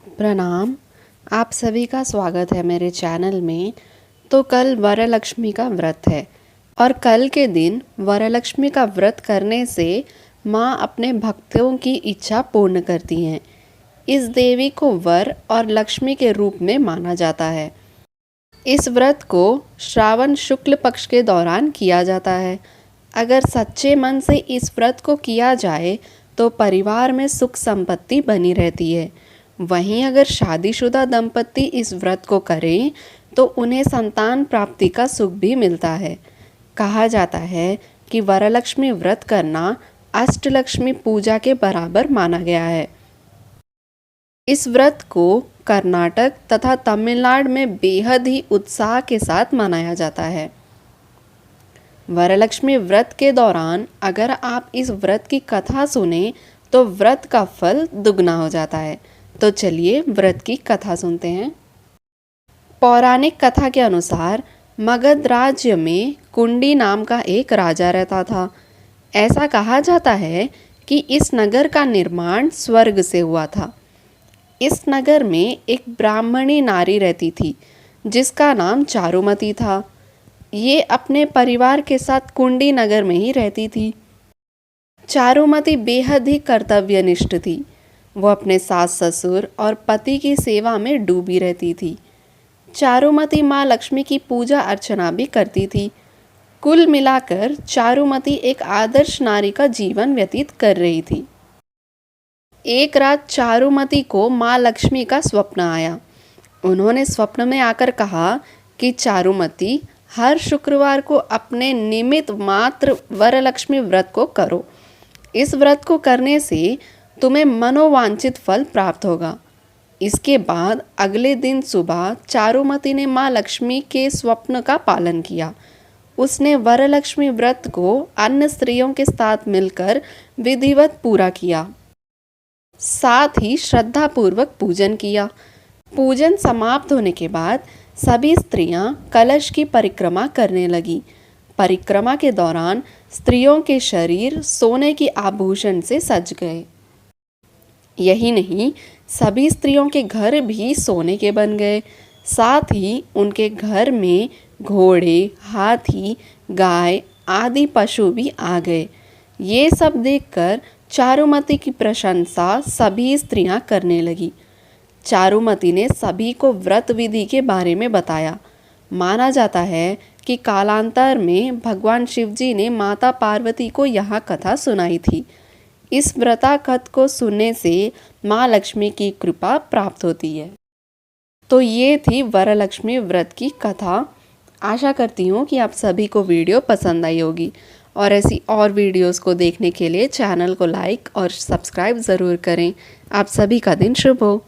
प्रणाम। आप सभी का स्वागत है मेरे चैनल में। तो कल वरलक्ष्मी का व्रत है और कल के दिन वरलक्ष्मी का व्रत करने से माँ अपने भक्तों की इच्छा पूर्ण करती हैं। इस देवी को वर और लक्ष्मी के रूप में माना जाता है। इस व्रत को श्रावण शुक्ल पक्ष के दौरान किया जाता है। अगर सच्चे मन से इस व्रत को किया जाए तो परिवार में सुख संपत्ति बनी रहती है। वहीं अगर शादीशुदा दंपति इस व्रत को करें तो उन्हें संतान प्राप्ति का सुख भी मिलता है। कहा जाता है कि वरलक्ष्मी व्रत करना अष्टलक्ष्मी पूजा के बराबर माना गया है। इस व्रत को कर्नाटक तथा तमिलनाडु में बेहद ही उत्साह के साथ मनाया जाता है। वरलक्ष्मी व्रत के दौरान अगर आप इस व्रत की कथा सुने तो व्रत का फल दुगना हो जाता है। तो चलिए व्रत की कथा सुनते हैं। पौराणिक कथा के अनुसार मगध राज्य में कुंडी नाम का एक राजा रहता था। ऐसा कहा जाता है कि इस नगर का निर्माण स्वर्ग से हुआ था। इस नगर में एक ब्राह्मणी नारी रहती थी जिसका नाम चारुमती था। ये अपने परिवार के साथ कुंडी नगर में ही रहती थी। चारुमती बेहद ही कर्तव्यनिष्ठ थी। वो अपने सास ससुर और पति की सेवा में डूबी रहती थी। चारुमती माँ लक्ष्मी की पूजा अर्चना भी करती थी। कुल मिलाकर चारुमती एक आदर्श नारी का जीवन व्यतीत कर रही थी। एक रात चारुमती को माँ लक्ष्मी का स्वप्न आया। उन्होंने स्वप्न में आकर कहा कि चारुमती, हर शुक्रवार को अपने निमित्त मात्र वरलक्ष्मी व्रत को करो। इस व्रत को करने से तुम्हें मनोवांछित फल प्राप्त होगा। इसके बाद अगले दिन सुबह चारुमती ने माँ लक्ष्मी के स्वप्न का पालन किया। उसने वरलक्ष्मी व्रत को अन्य स्त्रियों के साथ मिलकर विधिवत पूरा किया। साथ ही श्रद्धापूर्वक पूजन किया। पूजन समाप्त होने के बाद सभी स्त्रियां कलश की परिक्रमा करने लगी। परिक्रमा के दौरान स्त्रियों के शरीर सोने की आभूषण से सज गए। यही नहीं, सभी स्त्रियों के घर भी सोने के बन गए। साथ ही उनके घर में घोड़े, हाथी, गाय आदि पशु भी आ गए। ये सब देखकर चारुमती की प्रशंसा सभी स्त्रियां करने लगी। चारुमती ने सभी को व्रत विधि के बारे में बताया। माना जाता है कि कालांतर में भगवान शिवजी ने माता पार्वती को यह कथा सुनाई थी। इस व्रताकथ को सुनने से माँ लक्ष्मी की कृपा प्राप्त होती है। तो ये थी वरलक्ष्मी व्रत की कथा। आशा करती हूँ कि आप सभी को वीडियो पसंद आई होगी और ऐसी और वीडियोस को देखने के लिए चैनल को लाइक और सब्सक्राइब ज़रूर करें। आप सभी का दिन शुभ हो।